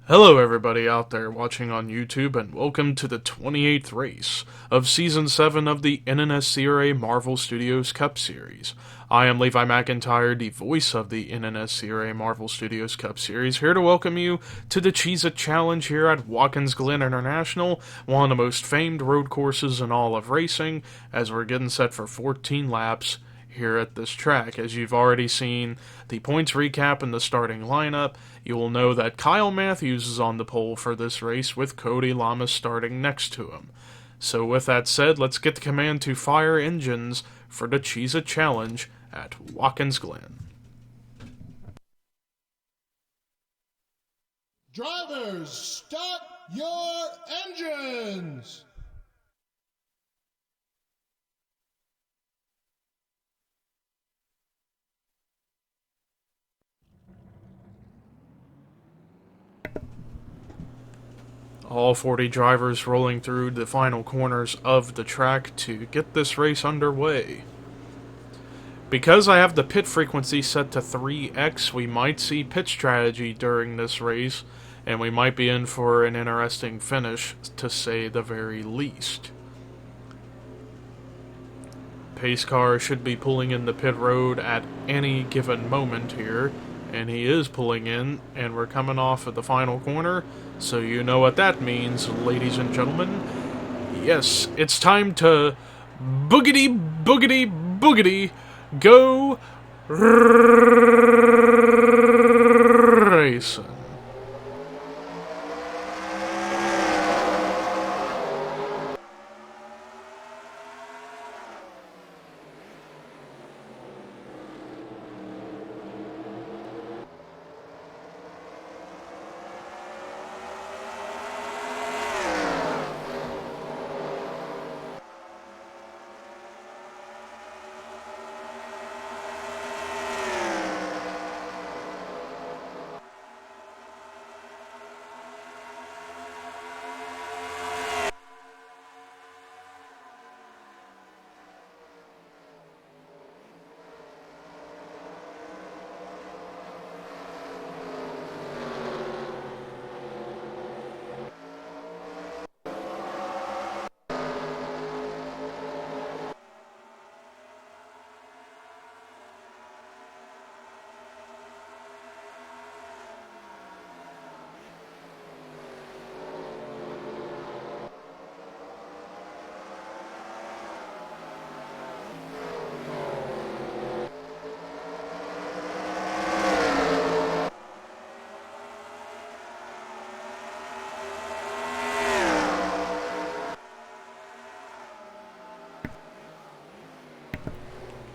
Hello, everybody out there watching on YouTube, and welcome to the 28th race of Season 7 of the NNSCRA Marvel Studios Cup Series. I am Levi McIntyre, the voice of the NNSCRA Marvel Studios Cup Series, here to welcome you to the Cheez-It Challenge here at Watkins Glen International, one of the most famed road courses in all of racing, as we're getting set for 14 laps here at this track. As you've already seen the points recap and the starting lineup, you will know that Kyle Matthews is on the pole for this race, with Cody Lamas starting next to him. So with that said, let's get the command to fire engines for the Cheez-It Challenge at Watkins Glen. Drivers, start your engines! All 40 drivers rolling through the final corners of the track to get this race underway. Because I have the pit frequency set to 3x, we might see pit strategy during this race, and we might be in for an interesting finish, to say the very least. Pace car should be pulling in the pit road at any given moment here, and he is pulling in, and we're coming off of the final corner, so you know what that means, ladies and gentlemen. Yes, it's time to boogity, boogity, boogity, go racing.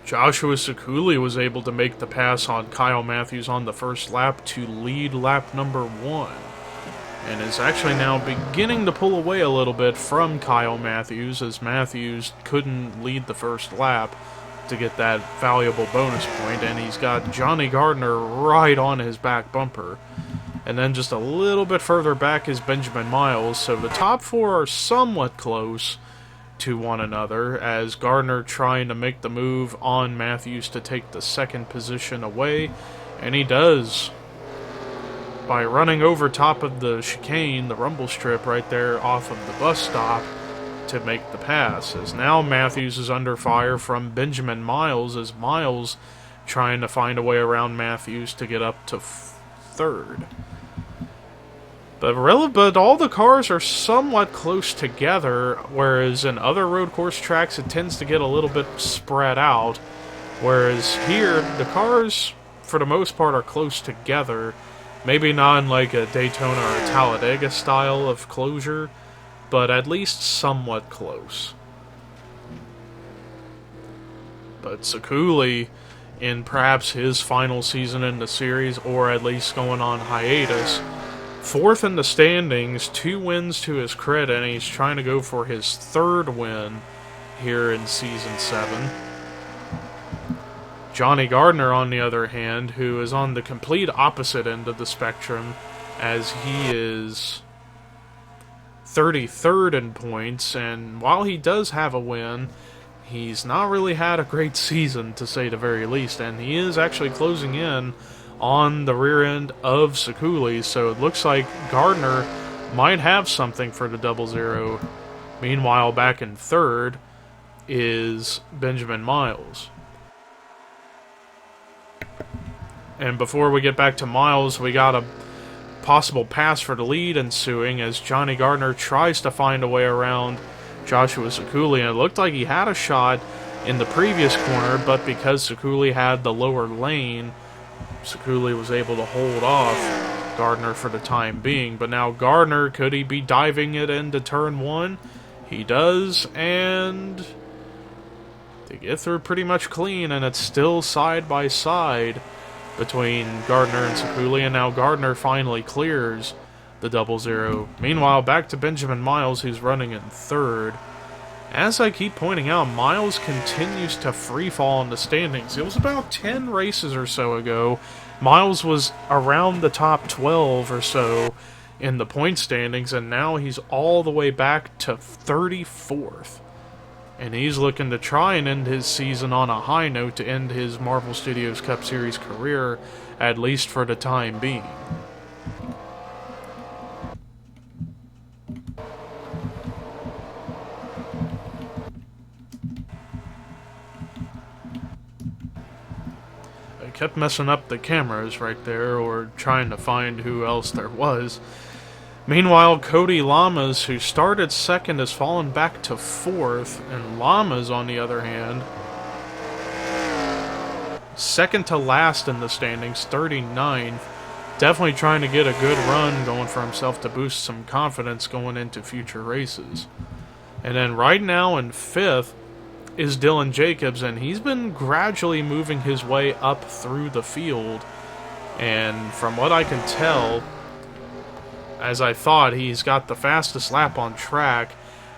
Joshua Sekuli was able to make the pass on Kyle Matthews on the first lap to lead lap number 1, and is actually now beginning to pull away a little bit from Kyle Matthews, as Matthews couldn't lead the first lap to get that valuable bonus point, and he's got Johnny Gardner right on his back bumper. And then just a little bit further back is Benjamin Miles, so the top four are somewhat close to one another, as Gardner trying to make the move on Matthews to take the second position away, and he does by running over top of the chicane, the rumble strip right there off of the bus stop, to make the pass, as now Matthews is under fire from Benjamin Miles, as Miles trying to find a way around Matthews to get up to third. But all the cars are somewhat close together, whereas in other road course tracks it tends to get a little bit spread out, whereas here the cars for the most part are close together, maybe not in like a Daytona or a Talladega style of closure, but at least somewhat close. But Sekuli, in perhaps his final season in the series, or at least going on hiatus, fourth in the standings, 2 wins to his credit, and he's trying to go for his third win here in Season 7. Johnny Gardner, on the other hand, who is on the complete opposite end of the spectrum, as he is 33rd in points, and while he does have a win, he's not really had a great season, to say the very least, and he is actually closing in on the rear end of Sekuli, so it looks like Gardner might have something for the 00. Meanwhile, back in third is Benjamin Miles. And before we get back to Miles, we got a possible pass for the lead ensuing as Johnny Gardner tries to find a way around Joshua Sekuli, and it looked like he had a shot in the previous corner, but because Sekuli had the lower lane, Sekuli was able to hold off Gardner for the time being. But now Gardner, could he be diving it into turn one? He does, and they get through pretty much clean, and it's still side by side between Gardner and Sekuli, and now Gardner finally clears the 00. Meanwhile, back to Benjamin Miles, who's running in third. As I keep pointing out, Miles continues to free fall in the standings. It was about 10 races or so ago. Miles was around the top 12 or so in the point standings, and now he's all the way back to 34th. And he's looking to try and end his season on a high note to end his Marvel Studios Cup Series career, at least for the time being. I kept messing up the cameras right there, or trying to find who else there was. Meanwhile, Cody Lamas, who started second, has fallen back to fourth, and Lamas, on the other hand, second to last in the standings, 39th. Definitely trying to get a good run going for himself to boost some confidence going into future races. And then right now in fifth is Dylan Jacobs, and he's been gradually moving his way up through the field. And from what I can tell, as I thought, he's got the fastest lap on track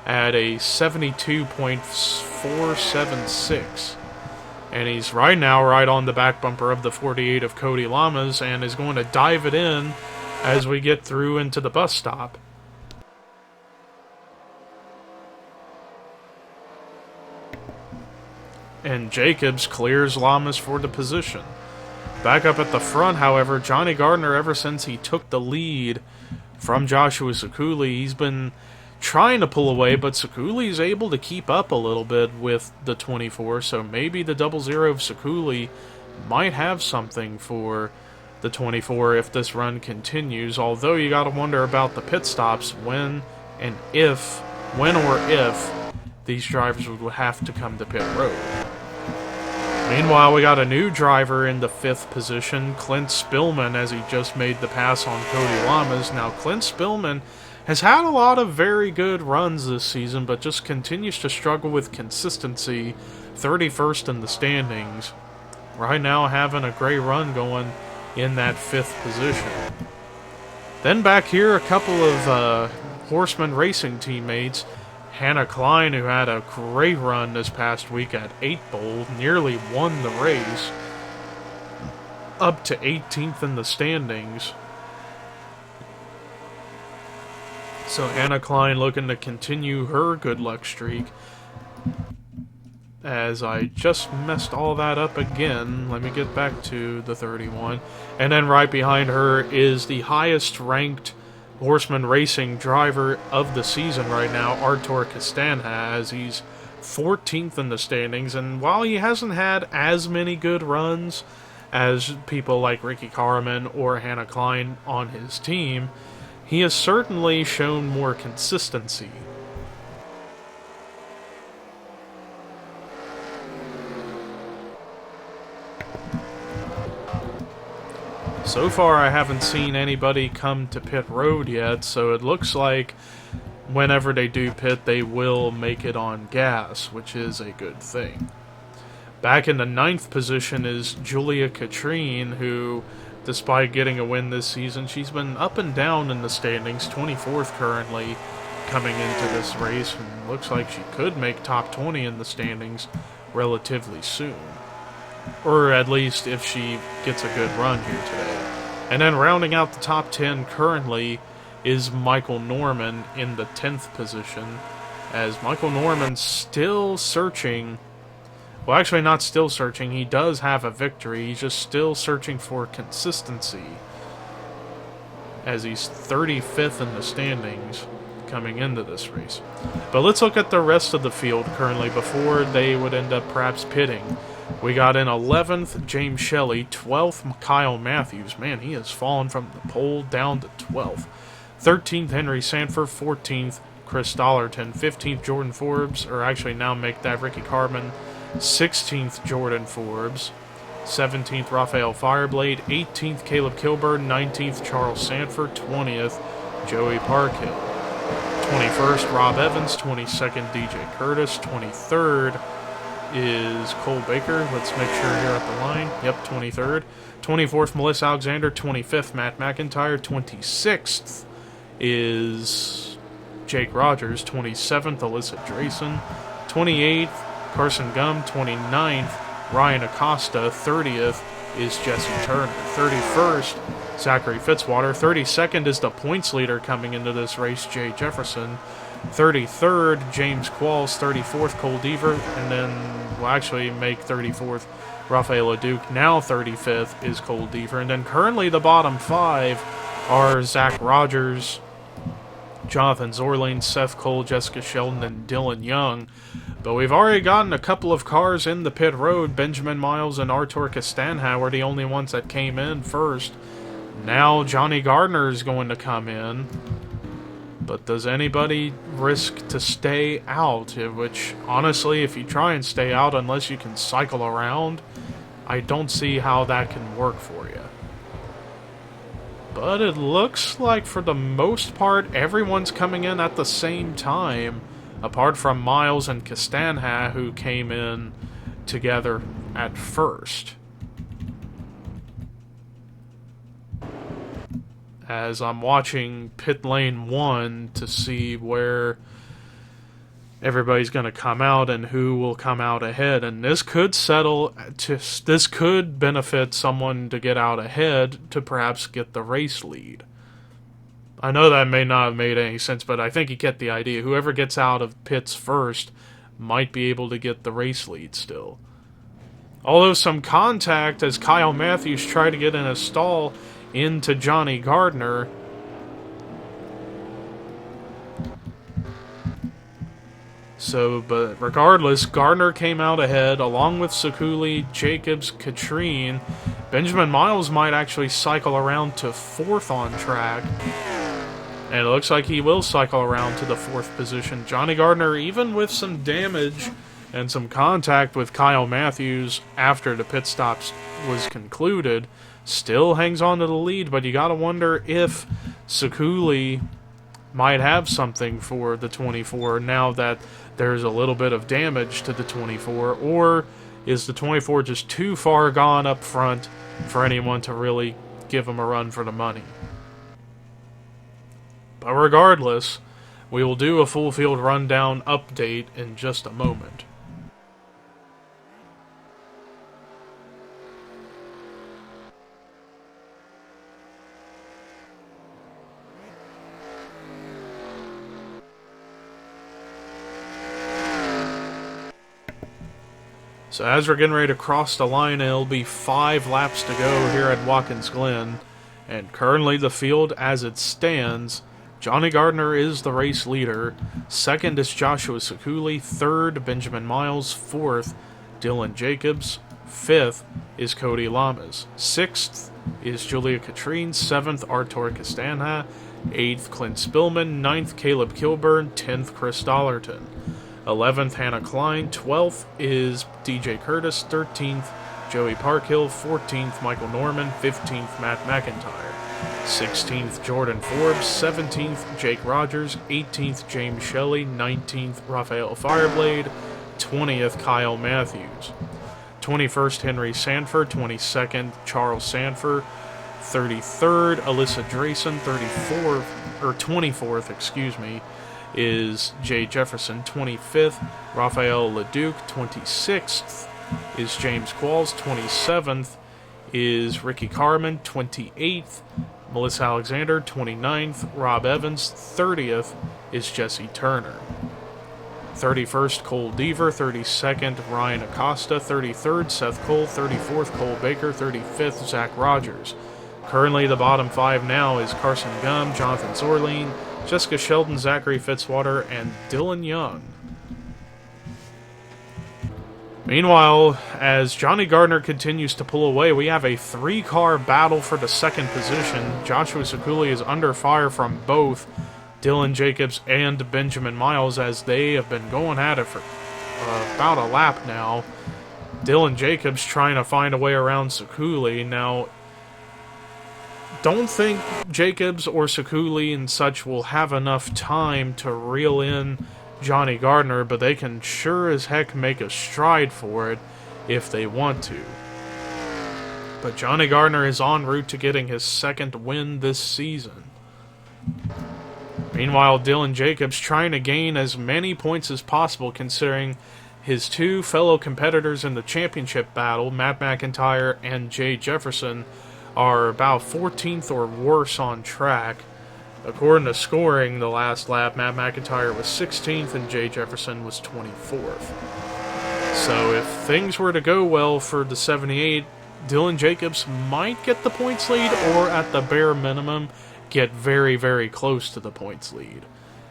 at a 72.476. And he's right now right on the back bumper of the 48 of Cody Lamas, and is going to dive it in as we get through into the bus stop. And Jacobs clears Lamas for the position. Back up at the front, however, Johnny Gardner, ever since he took the lead from Joshua Sekuli, he's been trying to pull away, but Sekuli is able to keep up a little bit with the 24, so maybe the 00 of Sekuli might have something for the 24 if this run continues, although you gotta wonder about the pit stops, when or if these drivers would have to come to pit road. Meanwhile, we got a new driver in the 5th position, Clint Spillman, as he just made the pass on Cody Lamas. Now, Clint Spillman has had a lot of very good runs this season, but just continues to struggle with consistency, 31st in the standings. Right now, having a great run going in that 5th position. Then back here, a couple of Horseman Racing teammates. Hannah Klein, who had a great run this past week at 8 Bowl, nearly won the race, up to 18th in the standings. So Hannah Klein looking to continue her good luck streak. As I just messed all that up again, let me get back to the 31. And then right behind her is the highest ranked Horseman Racing driver of the season right now, Artur Castanha, as he's 14th in the standings. And while he hasn't had as many good runs as people like Ricky Carmen or Hannah Klein on his team, he has certainly shown more consistency. So far, I haven't seen anybody come to pit road yet, so it looks like whenever they do pit, they will make it on gas, which is a good thing. Back in the 9th position is Julia Katrine, who, despite getting a win this season, she's been up and down in the standings, 24th currently coming into this race, and looks like she could make top 20 in the standings relatively soon. Or at least if she gets a good run here today. And then rounding out the top 10 currently is Michael Norman in the 10th position, as Michael Norman's still searching Well, actually, not still searching. He does have a victory. He's just still searching for consistency, as he's 35th in the standings coming into this race. But let's look at the rest of the field currently before they would end up perhaps pitting. We got in 11th, James Shelley. 12th, Kyle Matthews. Man, he has fallen from the pole down to 12th. 13th, Henry Sanford. 14th, Chris Dollarton. 15th, Jordan Forbes, or actually now make that Ricky Carmen. 16th, Jordan Forbes. 17th, Raphael Fireblade. 18th, Caleb Kilburn. 19th, Charles Sanford. 20th, Joey Parkhill. 21st, Rob Evans. 22nd, DJ Curtis. 23rd is Cole Baker. Let's make sure here at the line. Yep, 23rd. 24th, Melissa Alexander. 25th, Matt McIntyre. 26th is Jake Rogers. 27th, Alyssa Drayson. 28th, Carson Gum. 29th, Ryan Acosta. 30th is Jesse Turner. 31st, Zachary Fitzwater. 32nd is the points leader coming into this race, Jay Jefferson. 33rd, James Qualls. 34th, Cole Deaver. And then we'll actually make 34th, Rafael Leduc. Now 35th is Cole Deaver. And then currently the bottom five are Zach Rogers, Jonathan Zorlane, Seth Cole, Jessica Sheldon, and Dylan Young. But we've already gotten a couple of cars in the pit road. Benjamin Miles and Artur Castanha were the only ones that came in first. Now Johnny Gardner is going to come in. But does anybody risk to stay out? Which, honestly, if you try and stay out unless you can cycle around, I don't see how that can work for you. But it looks like for the most part, everyone's coming in at the same time, apart from Miles and Castanha, who came in together at first. As I'm watching pit lane 1 to see where everybody's going to come out and who will come out ahead. And this could this could benefit someone to get out ahead to perhaps get the race lead. I know that may not have made any sense, but I think you get the idea. Whoever gets out of pits first might be able to get the race lead still. Although some contact as Kyle Matthews tried to get in a stall into Johnny Gardner. So, but regardless, Gardner came out ahead along with Sekuli, Jacobs, Katrine. Benjamin Miles might actually cycle around to 4th on track. And it looks like he will cycle around to the 4th position. Johnny Gardner, even with some damage and some contact with Kyle Matthews after the pit stops was concluded, still hangs on to the lead. But you gotta wonder if Sekuli might have something for the 24 now that there's a little bit of damage to the 24, or is the 24 just too far gone up front for anyone to really give him a run for the money? But regardless, we will do a full field rundown update in just a moment. So as we're getting ready to cross the line, it'll be 5 laps to go here at Watkins Glen. And currently the field as it stands, Johnny Gardner is the race leader. 2nd is Joshua Sekuli. 3rd, Benjamin Miles. 4th, Dylan Jacobs. 5th is Cody Lamas. 6th is Julia Katrine. 7th, Artur Castanha. 8th, Clint Spillman. 9th, Caleb Kilburn. 10th, Chris Dollarton. 11th, Hannah Klein. 12th is DJ Curtis. 13th, Joey Parkhill. 14th, Michael Norman. 15th, Matt McIntyre. 16th, Jordan Forbes. 17th, Jake Rogers. 18th, James Shelley. 19th, Raphael Fireblade. 20th, Kyle Matthews. 21st, Henry Sanford. 22nd, Charles Sanford. 33rd, Alyssa Drayson. 24th, is Jay Jefferson. 25th, Raphael Leduc. 26th is James Qualls. 27th is Ricky Carmen. 28th, Melissa Alexander. 29th, Rob Evans. 30th is Jesse Turner. 31st, Cole Deaver. 32nd, Ryan Acosta. 33rd, Seth Cole. 34th, Cole Baker. 35th, Zach Rogers. Currently, the bottom 5 now is Carson Gum, Jonathan Zorleen, Jessica Sheldon, Zachary Fitzwater, and Dylan Young. Meanwhile, as Johnny Gardner continues to pull away, we have a 3-car battle for the second position. Joshua Sekuli is under fire from both Dylan Jacobs and Benjamin Miles, as they have been going at it for about a lap now. Dylan Jacobs trying to find a way around Sekuli. Now, don't think Jacobs or Sekuli and such will have enough time to reel in Johnny Gardner, but they can sure as heck make a stride for it if they want to. But Johnny Gardner is en route to getting his second win this season. Meanwhile, Dylan Jacobs trying to gain as many points as possible, considering his 2 fellow competitors in the championship battle, Matt McIntyre and Jay Jefferson, are about 14th or worse on track. According to scoring the last lap, Matt McIntyre was 16th and Jay Jefferson was 24th. So if things were to go well for the 78, Dylan Jacobs might get the points lead, or at the bare minimum, get very, very close to the points lead,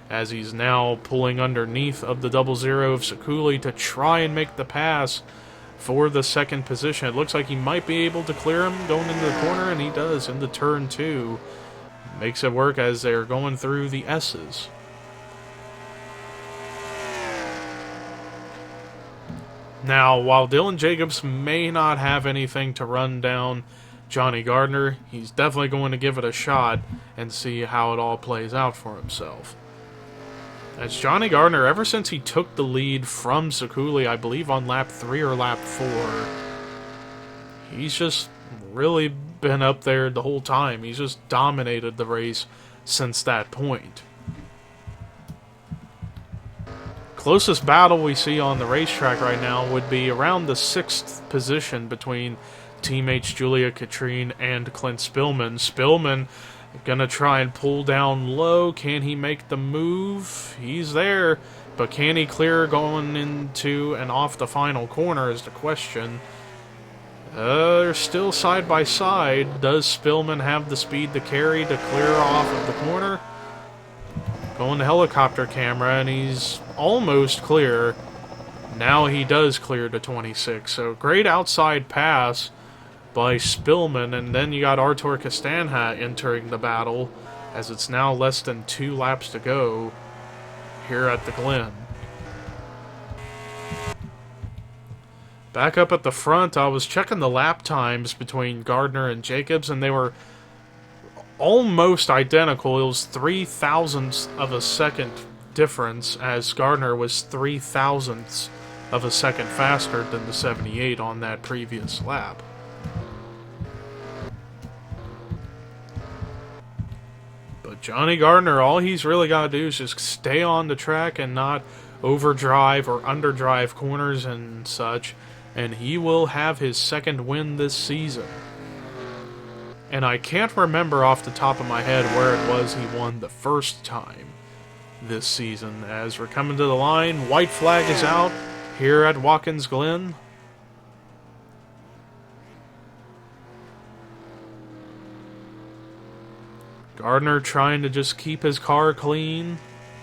as he's now pulling underneath of the 00 of Sekuli to try and make the pass for the second position. It looks like he might be able to clear him going into the corner, and he does into turn 2. Makes it work as they're going through the S's. Now, while Dylan Jacobs may not have anything to run down Johnny Gardner, he's definitely going to give it a shot and see how it all plays out for himself. As Johnny Gardner, ever since he took the lead from Sekuli, I believe on lap 3 or lap 4, he's just really been up there the whole time. He's just dominated the race since that point. Closest battle we see on the racetrack right now would be around the 6th position between teammates Julia Katrine and Clint Spillman. Spillman gonna try and pull down low. Can he make the move? He's there, but can he clear going into and off the final corner is the question. They're still side by side. Does Spillman have the speed to carry to clear off of the corner? Going to helicopter camera, and he's almost clear. Now he does clear to 26. So great outside pass by Spillman, and then you got Artur Castanha entering the battle, as it's now less than 2 laps to go here at the Glen. Back up at the front, I was checking the lap times between Gardner and Jacobs, and they were almost identical. It was 0.003 of a second difference, as Gardner was 0.003 of a second faster than the 78 on that previous lap. But Johnny Gardner, all he's really got to do is just stay on the track and not overdrive or underdrive corners and such, and he will have his second win this season. And I can't remember off the top of my head where it was he won the first time this season. As we're coming to the line, white flag is out here at Watkins Glen. Gardner trying to just keep his car clean.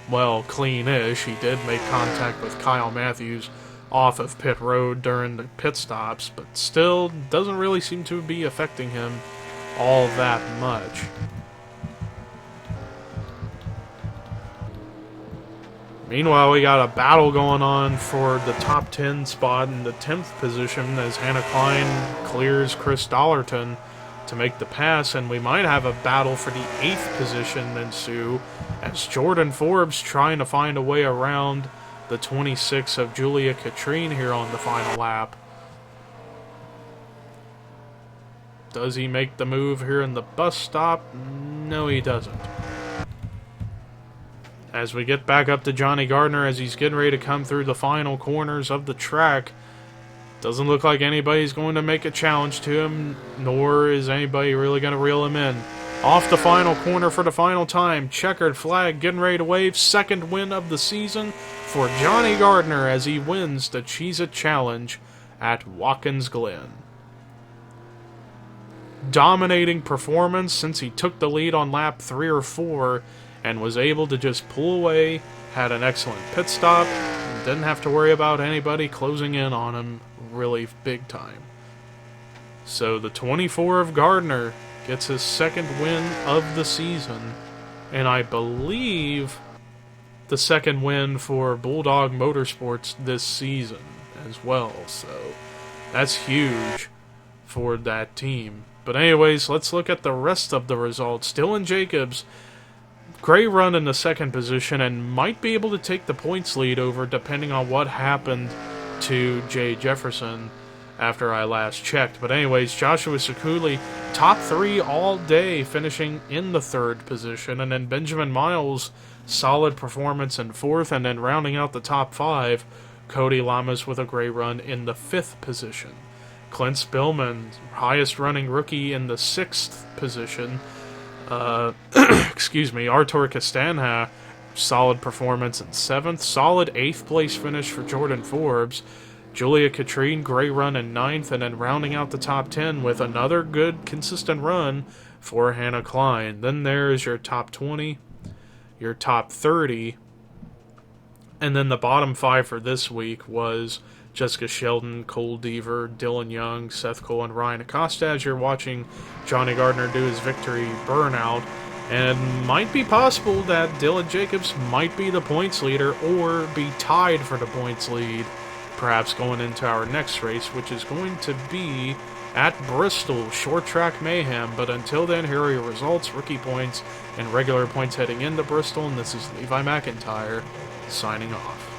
Well, clean-ish. He did make contact with Kyle Matthews off of pit road during the pit stops, but still doesn't really seem to be affecting him all that much. Meanwhile, we got a battle going on for the top 10 spot in the 10th position as Hannah Klein clears Chris Dollarton to make the pass, and we might have a battle for the 8th position ensue as Jordan Forbes trying to find a way around the 26 of Julia Katrine here on the final lap. Does he make the move here in the bus stop? No, he doesn't. As we get back up to Johnny Gardner as he's getting ready to come through the final corners of the track, doesn't look like anybody's going to make a challenge to him, nor is anybody really going to reel him in. Off the final corner for the final time. Checkered flag getting ready to wave. Second win of the season for Johnny Gardner as he wins the Cheez-It Challenge at Watkins Glen. Dominating performance since he took the lead on lap 3 or 4 and was able to just pull away. Had an excellent pit stop. Didn't have to worry about anybody closing in on him really big time. So the 24 of Gardner gets his second win of the season, and I believe the second win for Bulldog Motorsports this season as well. So that's huge for that team. But anyways, let's look at the rest of the results. Dylan Jacobs, great run in the second position and might be able to take the points lead over depending on what happened to Jay Jefferson after I last checked. But anyways, Joshua Sekuli, top 3 all day, finishing in the third position. And then Benjamin Miles, solid performance in fourth. And then rounding out the top 5, Cody Lamas with a great run in the 5th position. Clint Spillman, highest running rookie, in the 6th position. Excuse me, Artur Castanha, solid performance in 7th. Solid 8th place finish for Jordan Forbes. Julia Katrine, great run in 9th, and then rounding out the top 10 with another good, consistent run for Hannah Klein. Then there's your top 20, your top 30, and then the bottom 5 for this week was Jessica Sheldon, Cole Deaver, Dylan Young, Seth Cole, and Ryan Acosta as you're watching Johnny Gardner do his victory burnout. And it might be possible that Dylan Jacobs might be the points leader or be tied for the points lead, perhaps going into our next race, which is going to be at Bristol, Short Track Mayhem. But until then, here are your results, rookie points, and regular points heading into Bristol. And this is Levi McIntyre signing off.